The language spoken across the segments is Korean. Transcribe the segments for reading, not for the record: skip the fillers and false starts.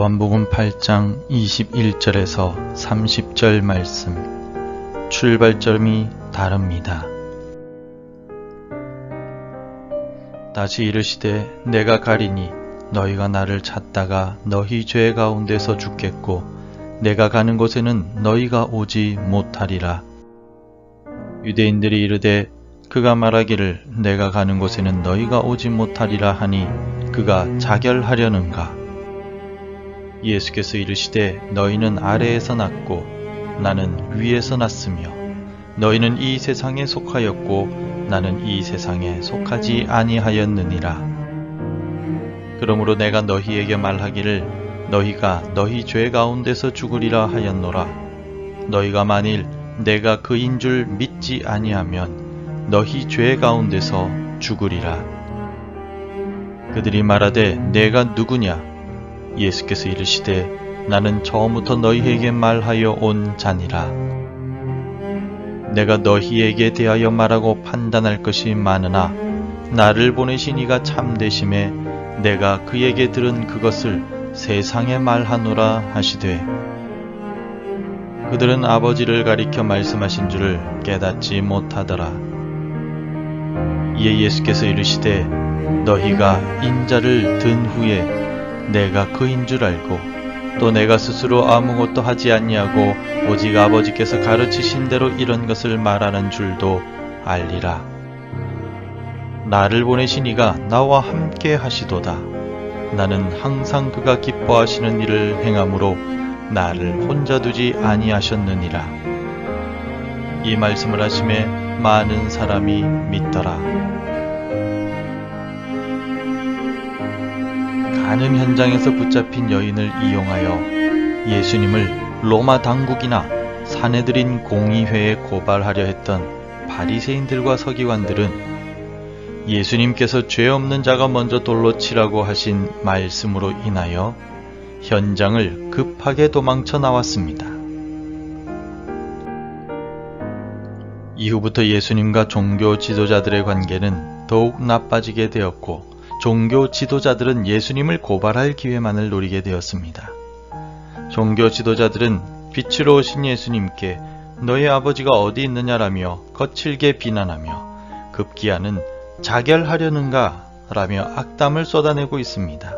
요한복음 8장 21절에서 30절 말씀. 출발점이 다릅니다. 다시 이르시되 내가 가리니 너희가 나를 찾다가 너희 죄 가운데서 죽겠고 내가 가는 곳에는 너희가 오지 못하리라. 유대인들이 이르되 그가 말하기를 내가 가는 곳에는 너희가 오지 못하리라 하니 그가 자결하려는가? 예수께서 이르시되 너희는 아래에서 났고 나는 위에서 났으며 너희는 이 세상에 속하였고 나는 이 세상에 속하지 아니하였느니라. 그러므로 내가 너희에게 말하기를 너희가 너희 죄 가운데서 죽으리라 하였노라. 너희가 만일 내가 그인 줄 믿지 아니하면 너희 죄 가운데서 죽으리라. 그들이 말하되 내가 누구냐? 예수께서 이르시되 나는 처음부터 너희에게 말하여 온 자니라. 내가 너희에게 대하여 말하고 판단할 것이 많으나 나를 보내신 이가 참되심에 내가 그에게 들은 그것을 세상에 말하노라 하시되 그들은 아버지를 가리켜 말씀하신 줄을 깨닫지 못하더라. 이에 예수께서 이르시되 너희가 인자를 든 후에 내가 그인 줄 알고 또 내가 스스로 아무것도 하지 아니하고 오직 아버지께서 가르치신 대로 이런 것을 말하는 줄도 알리라. 나를 보내신 이가 나와 함께 하시도다. 나는 항상 그가 기뻐하시는 일을 행함으로 나를 혼자 두지 아니하셨느니라. 이 말씀을 하심에 많은 사람이 믿더라. 간음 현장에서 붙잡힌 여인을 이용하여 예수님을 로마 당국이나 사내들인 공의회에 고발하려 했던 바리새인들과 서기관들은 예수님께서 죄 없는 자가 먼저 돌로 치라고 하신 말씀으로 인하여 현장을 급하게 도망쳐 나왔습니다. 이후부터 예수님과 종교 지도자들의 관계는 더욱 나빠지게 되었고 종교 지도자들은 예수님을 고발할 기회만을 노리게 되었습니다. 종교 지도자들은 빛으로 오신 예수님께 너의 아버지가 어디 있느냐라며 거칠게 비난하며 급기야는 자결하려는가 라며 악담을 쏟아내고 있습니다.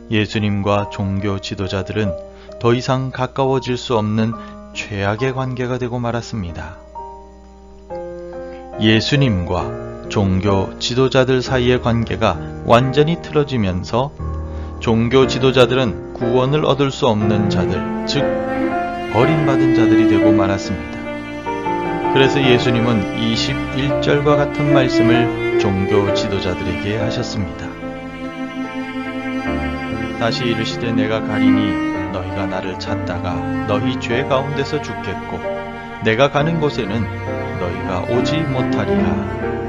예수님과 종교 지도자들은 더 이상 가까워질 수 없는 최악의 관계가 되고 말았습니다. 예수님과 종교 지도자들 사이의 관계가 완전히 틀어지면서 종교 지도자들은 구원을 얻을 수 없는 자들, 즉 버림받은 자들이 되고 말았습니다. 그래서 예수님은 21절과 같은 말씀을 종교 지도자들에게 하셨습니다. 다시 이르시되 내가 가리니 너희가 나를 찾다가 너희 죄 가운데서 죽겠고 내가 가는 곳에는 너희가 오지 못하리라.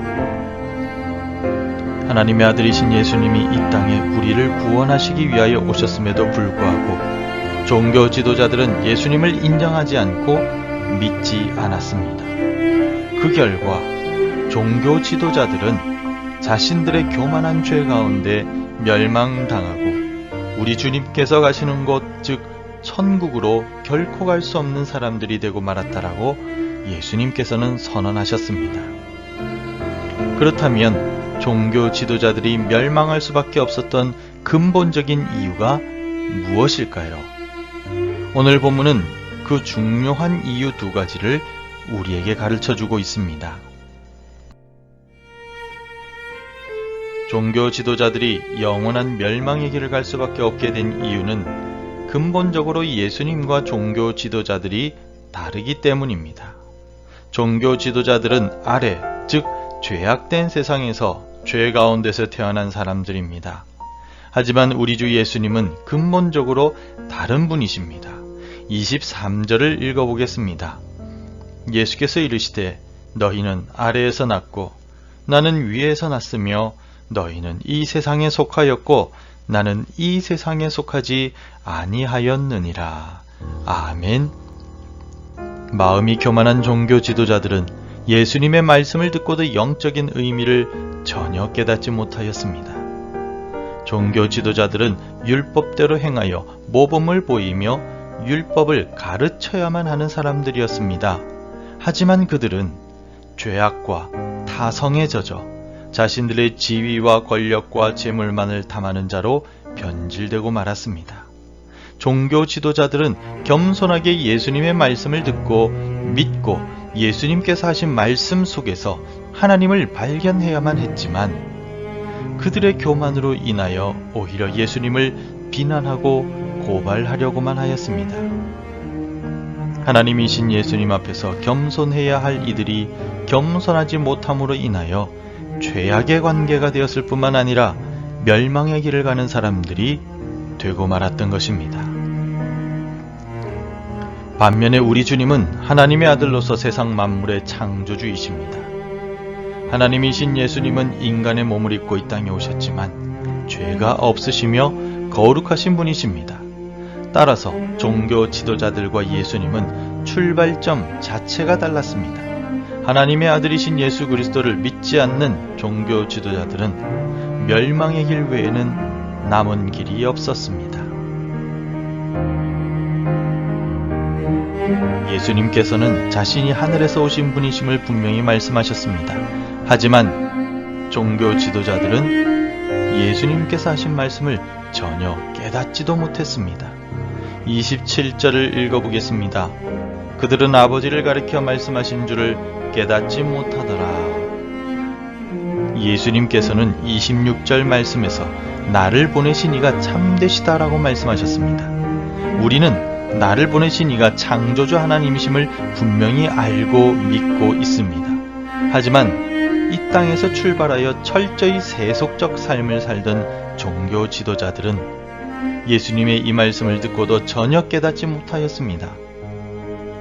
하나님의 아들이신 예수님이 이 땅에 우리를 구원하시기 위하여 오셨음에도 불구하고 종교 지도자들은 예수님을 인정하지 않고 믿지 않았습니다. 그 결과 종교 지도자들은 자신들의 교만한 죄 가운데 멸망당하고 우리 주님께서 가시는 곳, 즉 천국으로 결코 갈 수 없는 사람들이 되고 말았다라고 예수님께서는 선언하셨습니다. 그렇다면 종교 지도자들이 멸망할 수밖에 없었던 근본적인 이유가 무엇일까요? 오늘 본문은 그 중요한 이유 두 가지를 우리에게 가르쳐주고 있습니다. 종교 지도자들이 영원한 멸망의 길을 갈 수밖에 없게 된 이유는 근본적으로 예수님과 종교 지도자들이 다르기 때문입니다. 종교 지도자들은 아래, 즉 죄악된 세상에서 죄 가운데서 태어난 사람들입니다. 하지만 우리 주 예수님은 근본적으로 다른 분이십니다. 23절을 읽어보겠습니다. 예수께서 이르시되 너희는 아래에서 났고 나는 위에서 났으며 너희는 이 세상에 속하였고 나는 이 세상에 속하지 아니하였느니라. 아멘. 마음이 교만한 종교 지도자들은 예수님의 말씀을 듣고도 영적인 의미를 전혀 깨닫지 못하였습니다. 종교 지도자들은 율법대로 행하여 모범을 보이며 율법을 가르쳐야만 하는 사람들이었습니다. 하지만 그들은 죄악과 타성에 젖어 자신들의 지위와 권력과 재물만을 탐하는 자로 변질되고 말았습니다. 종교 지도자들은 겸손하게 예수님의 말씀을 듣고 믿고 예수님께서 하신 말씀 속에서 하나님을 발견해야만 했지만 그들의 교만으로 인하여 오히려 예수님을 비난하고 고발하려고만 하였습니다. 하나님이신 예수님 앞에서 겸손해야 할 이들이 겸손하지 못함으로 인하여 죄악의 관계가 되었을 뿐만 아니라 멸망의 길을 가는 사람들이 되고 말았던 것입니다. 반면에 우리 주님은 하나님의 아들로서 세상 만물의 창조주이십니다. 하나님이신 예수님은 인간의 몸을 입고 이 땅에 오셨지만 죄가 없으시며 거룩하신 분이십니다. 따라서 종교 지도자들과 예수님은 출발점 자체가 달랐습니다. 하나님의 아들이신 예수 그리스도를 믿지 않는 종교 지도자들은 멸망의 길 외에는 남은 길이 없었습니다. 예수님께서는 자신이 하늘에서 오신 분이심을 분명히 말씀하셨습니다. 하지만 종교 지도자들은 예수님께서 하신 말씀을 전혀 깨닫지도 못했습니다. 27절을 읽어보겠습니다. 그들은 아버지를 가리켜 말씀하신 줄을 깨닫지 못하더라. 예수님께서는 26절 말씀에서 나를 보내신 이가 참되시다라고 말씀하셨습니다. 우리는 나를 보내신 이가 창조주 하나님이심을 분명히 알고 믿고 있습니다. 하지만 이 땅에서 출발하여 철저히 세속적 삶을 살던 종교 지도자들은 예수님의 이 말씀을 듣고도 전혀 깨닫지 못하였습니다.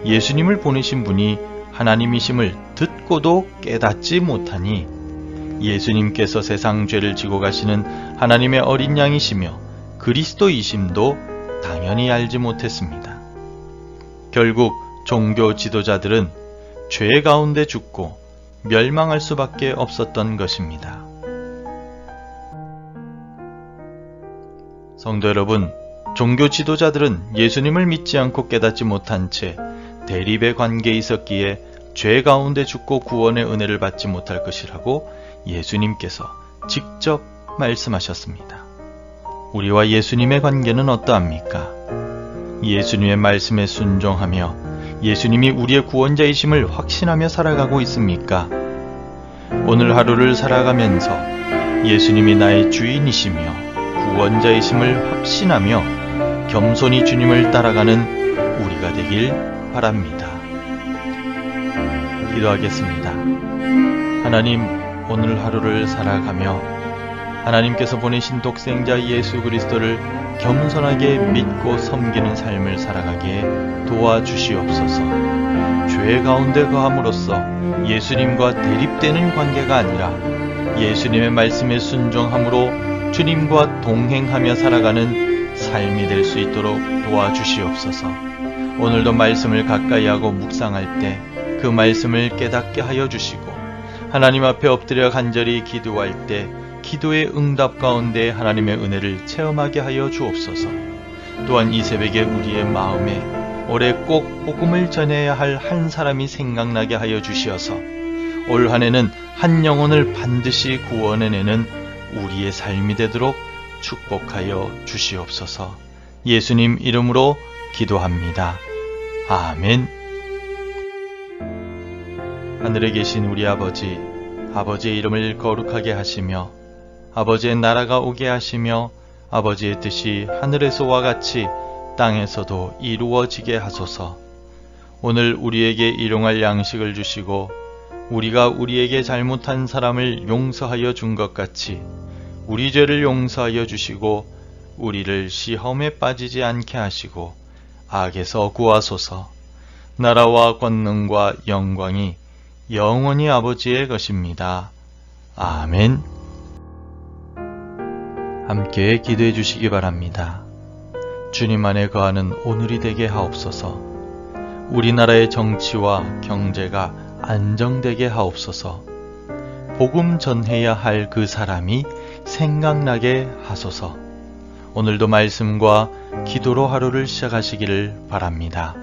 예수님을 보내신 분이 하나님이심을 듣고도 깨닫지 못하니 예수님께서 세상 죄를 지고 가시는 하나님의 어린 양이시며 그리스도이심도 당연히 알지 못했습니다. 결국 종교 지도자들은 죄 가운데 죽고 멸망할 수밖에 없었던 것입니다. 성도 여러분, 종교 지도자들은 예수님을 믿지 않고 깨닫지 못한 채 대립의 관계에 있었기에 죄 가운데 죽고 구원의 은혜를 받지 못할 것이라고 예수님께서 직접 말씀하셨습니다. 우리와 예수님의 관계는 어떠합니까? 예수님의 말씀에 순종하며 예수님이 우리의 구원자이심을 확신하며 살아가고 있습니까? 오늘 하루를 살아가면서 예수님이 나의 주인이시며 구원자이심을 확신하며 겸손히 주님을 따라가는 우리가 되길 바랍니다. 기도하겠습니다. 하나님, 오늘 하루를 살아가며 하나님께서 보내신 독생자 예수 그리스도를 겸손하게 믿고 섬기는 삶을 살아가게 도와주시옵소서. 죄 가운데 거함으로써 예수님과 대립되는 관계가 아니라 예수님의 말씀에 순종함으로 주님과 동행하며 살아가는 삶이 될 수 있도록 도와주시옵소서. 오늘도 말씀을 가까이 하고 묵상할 때 그 말씀을 깨닫게 하여 주시고 하나님 앞에 엎드려 간절히 기도할 때 기도의 응답 가운데 하나님의 은혜를 체험하게 하여 주옵소서. 또한 이 새벽에 우리의 마음에 올해 꼭 복음을 전해야 할 한 사람이 생각나게 하여 주시어서 올 한 해는 한 영혼을 반드시 구원해내는 우리의 삶이 되도록 축복하여 주시옵소서. 예수님 이름으로 기도합니다. 아멘. 하늘에 계신 우리 아버지, 아버지의 이름을 거룩하게 하시며 아버지의 나라가 오게 하시며 아버지의 뜻이 하늘에서와 같이 땅에서도 이루어지게 하소서. 오늘 우리에게 일용할 양식을 주시고 우리가 우리에게 잘못한 사람을 용서하여 준 것 같이 우리 죄를 용서하여 주시고 우리를 시험에 빠지지 않게 하시고 악에서 구하소서. 나라와 권능과 영광이 영원히 아버지의 것입니다. 아멘. 함께 기도해 주시기 바랍니다. 주님 안에 거하는 오늘이 되게 하옵소서. 우리나라의 정치와 경제가 안정되게 하옵소서. 복음 전해야 할 그 사람이 생각나게 하소서. 오늘도 말씀과 기도로 하루를 시작하시기를 바랍니다.